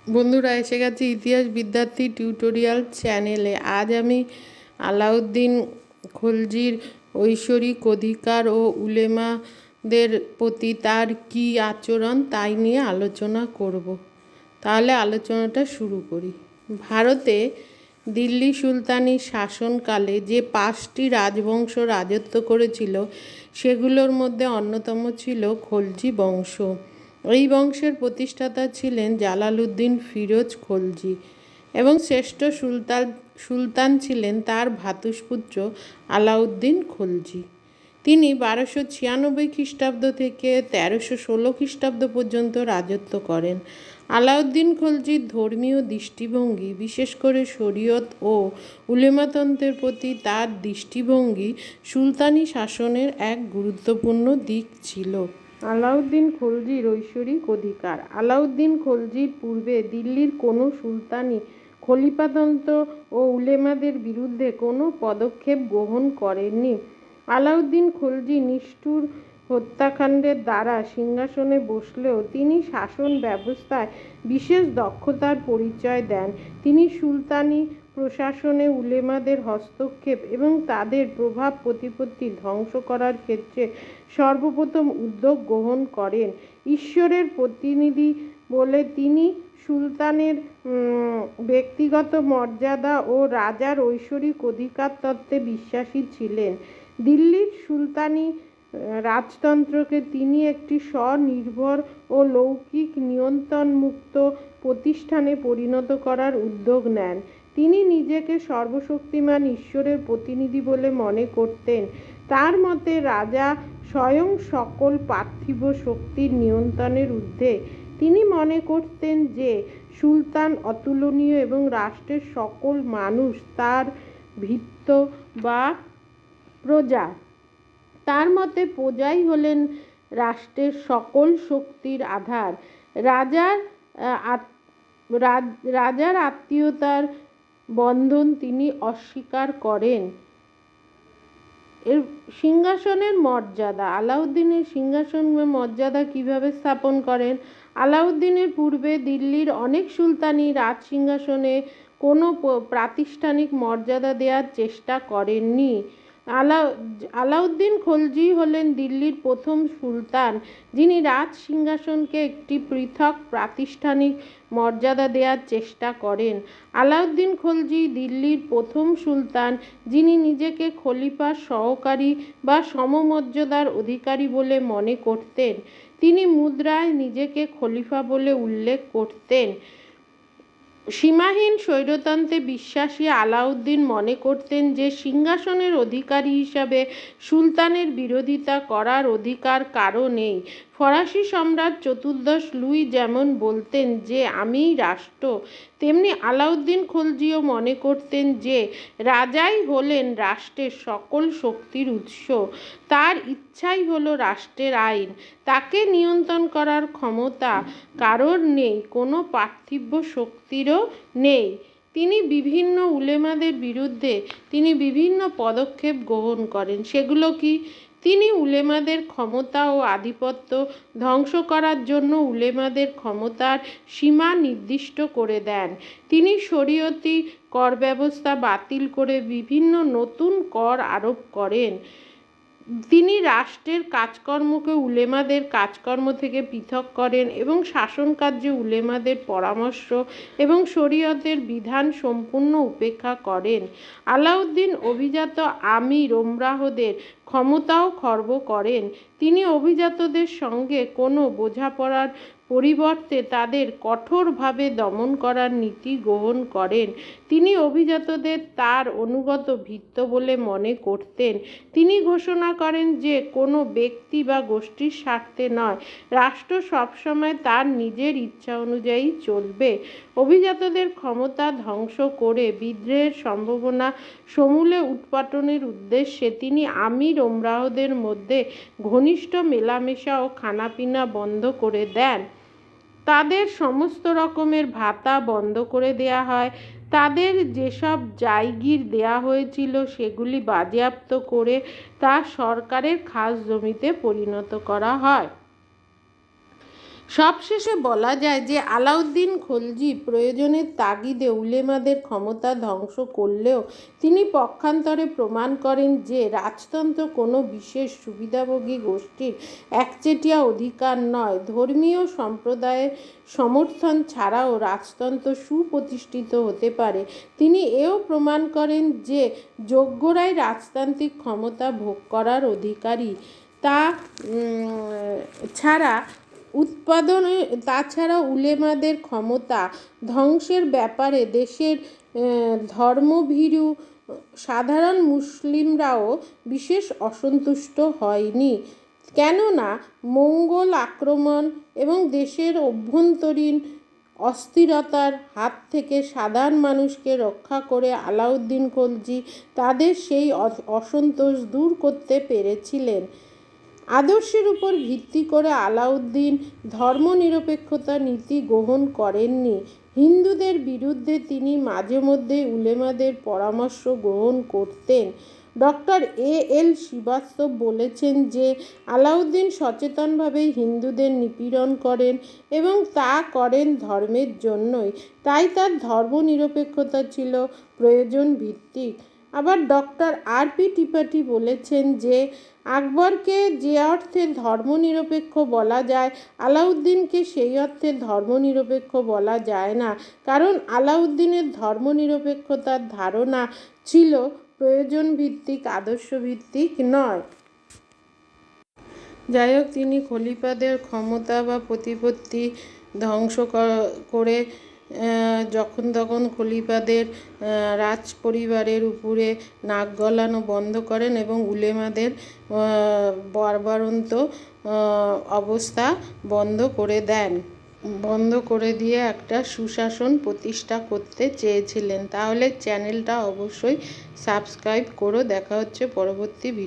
বন্ধুরা, এসে গেছে ইতিহাস বিদ্যার্থী টিউটোরিয়াল চ্যানেলে। আজ আমি আলাউদ্দিন খলজির ঐশ্বরিক অধিকার ও উলেমাদের প্রতি তার কী আচরণ তাই নিয়ে আলোচনা করব। তাহলে আলোচনাটা শুরু করি। ভারতে দিল্লি সুলতানি শাসনকালে যে 5টি রাজবংশ রাজত্ব করেছিল সেগুলোর মধ্যে অন্যতম ছিল খলজি বংশ। এই বংশের প্রতিষ্ঠাতা ছিলেন জালালউদ্দিন ফিরোজ খলজি এবং শ্রেষ্ঠ সুলতান ছিলেন তার ভ্রাতুষ্পুত্র আলাউদ্দিন খলজি। তিনি 1296 খ্রিস্টাব্দ থেকে 1316 খ্রিস্টাব্দ পর্যন্ত রাজত্ব করেন। আলাউদ্দিন খলজির ধর্মীয় দৃষ্টিভঙ্গি, বিশেষ করে শরীয়ত ও উলেমাতন্ত্রের প্রতি তার দৃষ্টিভঙ্গি সুলতানি শাসনের এক গুরুত্বপূর্ণ দিক ছিল। আলাউদ্দিন খলজির ঐশ্বরিক অধিকার। আলাউদ্দিন খলজির পূর্বে দিল্লির কোনো সুলতানি খলিফাতন্ত্র ও উলেমাদের বিরুদ্ধে কোনো পদক্ষেপ গ্রহণ করেননি। আলাউদ্দিন খলজি নিষ্ঠুর হত্যাকাণ্ডের দ্বারা সিংহাসনে বসলেও তিনি শাসন ব্যবস্থায় বিশেষ দক্ষতার পরিচয় দেন। তিনি সুলতানি প্রশাসনে উলেমাদের হস্তক্ষেপ এবং তাদের প্রভাব প্রতিপত্তি ধ্বংস করার ক্ষেত্রে সর্বপ্রথম উদ্যোগ গ্রহণ করেন। ঈশ্বরের প্রতিনিধি বলে তিনি সুলতানের ব্যক্তিগত মর্যাদা ও রাজার ঐশ্বরিক অধিকার তত্ত্বে বিশ্বাসী ছিলেন। দিল্লির সুলতানি রাজতন্ত্রকে তিনি একটি স্বনির্ভর ও লৌকিক নিয়ন্ত্রণমুক্ত প্রতিষ্ঠানে পরিণত করার উদ্যোগ নেন। তিনি নিজেকে সর্বশক্তিমান ঈশ্বরের প্রতিনিধি বলে মনে করতেন। তার মতে রাজা স্বয়ং সকল পার্থিব শক্তির নিয়ন্ত্রণের ঊর্ধ্বে। তিনি মনে করতেন যে সুলতান অতুলনীয় এবং রাষ্ট্রের সকল মানুষ তার ভৃত্য বা প্রজা। তার মতে প্রজাই হলেন রাষ্ট্রের সকল শক্তির আধার। রাজার আত্মীয়তার বন্ধন তিনি অস্বীকার করেন। এর সিংহাসনের মর্যাদা। আলাউদ্দিনের সিংহাসনের মর্যাদা কিভাবে স্থাপন করেন? আলাউদ্দিনের পূর্বে দিল্লির অনেক সুলতানি রাজ সিংহাসনে কোনো প্রাতিষ্ঠানিক মর্যাদা দেওয়ার চেষ্টা করেননি। আলাউদ্দিন খলজি হলেন দিল্লির প্রথম সুলতান যিনি রাজ সিংহাসনকে একটি পৃথক প্রাতিষ্ঠানিক মর্যাদা দেওয়ার চেষ্টা করেন। আলাউদ্দিন খলজি দিল্লির প্রথম সুলতান যিনি নিজেকে খলিফার সহকারী বা সমমর্যাদার অধিকারী বলে মনে করতেন। তিনি মুদ্রায় নিজেকে খলিফা বলে উল্লেখ করতেন। সীমাহীন স্বৈরতন্ত্রে বিশ্বাসী আলাউদ্দিন মনে করতেন যে সিংহাসনের অধিকারী হিসাবে সুলতানের বিরোধিতা করার অধিকার কারও নেই। ফরাসি সম্রাট চতুর্দশ লুই যেমন বলতেন যে আমিই রাষ্ট্র, তেমনি আলাউদ্দিন খলজিও মনে করতেন যে রাজাই হলেন রাষ্ট্রের সকল শক্তির উৎস। তার ইচ্ছাই হলো রাষ্ট্রের আইন। তাকে নিয়ন্ত্রণ করার ক্ষমতা কারোর নেই, কোনো পার্থিব শক্তিরও নেই। তিনি বিভিন্ন উলেমাদের বিরুদ্ধে বিভিন্ন পদক্ষেপ গ্রহণ করেন। সেগুলো কি? তিনি উলেমাদের ক্ষমতা ও আধিপত্য ধ্বংস করার জন্য উলেমাদের ক্ষমতার সীমা নির্দিষ্ট করে দেন। তিনি শরীয়তি কর ব্যবস্থা বাতিল করে বিভিন্ন নতুন কর আরোপ করেন। তিনি রাষ্ট্রের কাজকর্মকে উলেমাদের কাজকর্ম থেকে পৃথক করেন এবং শাসন কার্যে উলেমাদের পরামর্শ এবং শরীয়তের বিধান সম্পূর্ণ উপেক্ষা করেন। আলাউদ্দিন অভিজাত আমির ওমরাহদের ক্ষমতাও খর্ব করেন। তিনি অভিজাতদের সঙ্গে কোনো বোঝাপড়ার পরিবর্তে তাদের কঠোরভাবে দমন করার নীতি গ্রহণ করেন। তিনি অভিজাতদের তার অনুগত ভৃত্য বলে মনে করতেন। তিনি ঘোষণা করেন যে কোনো ব্যক্তি বা গোষ্ঠীর স্বার্থে নয়, রাষ্ট্র সবসময় তার নিজের ইচ্ছা অনুযায়ী চলবে। অভিজাতদের ক্ষমতা ধ্বংস করে বিদ্রোহের সম্ভাবনা সমূলে উৎপাটনের উদ্দেশ্যে তিনি আমির ওমরাহদের মধ্যে ঘনিষ্ঠ মেলামেশা ও খানাপিনা বন্ধ করে দেন। তাদের সমস্ত রকমের ভাতা বন্ধ করে দেয়া হয়। তাদের যেসব জায়গির দেয়া হয়েছিল সেগুলি বাজেয়াপ্ত করে তা সরকারের খাস জমিতে পরিণত করা হয়। সবশেষে বলা যায় যে আলাউদ্দিন খলজি প্রয়োজনের তাগিদে উলেমাদের ক্ষমতা ধ্বংস করলেও তিনি পক্ষান্তরে প্রমাণ করেন যে রাজতন্ত্র কোনো বিশেষ সুবিধাভোগী গোষ্ঠীর একচেটিয়া অধিকার নয়। ধর্মীয় সম্প্রদায়ের সমর্থন ছাড়াও রাজতন্ত্র সুপ্রতিষ্ঠিত হতে পারে। তিনি এও প্রমাণ করেন যে যোগ্যরাই রাজতান্ত্রিক ক্ষমতা ভোগ করার অধিকারী। তাছাড়া উলেমাদের ক্ষমতা ধ্বংসের ব্যাপারে দেশের ধর্মভীরু সাধারণ মুসলিমরাও বিশেষ অসন্তুষ্ট হয়নি, কেননা মঙ্গোল আক্রমণ এবং দেশের অভ্যন্তরীণ অস্থিরতার হাত থেকে সাধারণ মানুষকে রক্ষা করে আলাউদ্দিন খলজি তাদের সেই অসন্তোষ দূর করতে পেরেছিলেন। আদর্শের উপর ভিত্তি করে আলাউদ্দিন ধর্মনিরপেক্ষতা নীতি গ্রহণ করেননি। হিন্দুদের বিরুদ্ধে তিনি মাঝে মধ্যে উলেমাদের পরামর্শ গ্রহণ করতেন। ডক্টর এল শ্রীবাস্তব বলেছেন যে আলাউদ্দিন সচেতনভাবেই হিন্দুদের নিপীড়ন করেন এবং তা করেন ধর্মের জন্যই, তাই তার ধর্মনিরপেক্ষতা ছিল প্রয়োজন ভিত্তিক। আবার ডক্টর পি ত্রিপাঠী বলেছেন যে আকবরকে যে অর্থে ধর্মনিরপেক্ষ বলা যায়, আলাউদ্দিনকে সেই অর্থে ধর্মনিরপেক্ষ বলা যায় না, কারণ আলাউদ্দিনের ধর্মনিরপেক্ষতার ধারণা ছিল প্রয়োজন ভিত্তিক, আদর্শ ভিত্তিক নয়। যাই হোক, তিনি খলিফাদের ক্ষমতা বা প্রতিপত্তি ধ্বংস করে যখন তখন খলিফাদের রাজ পরিবারের উপরে নাক গলানো বন্ধ করেন এবং উলেমাদের বর্বরন্ত অবস্থা বন্ধ করে দিয়ে একটা সুশাসন প্রতিষ্ঠা করতে চেয়েছিলেন। তাহলে চ্যানেলটা অবশ্যই সাবস্ক্রাইব করো। দেখা হচ্ছে পরবর্তী ভিডিও।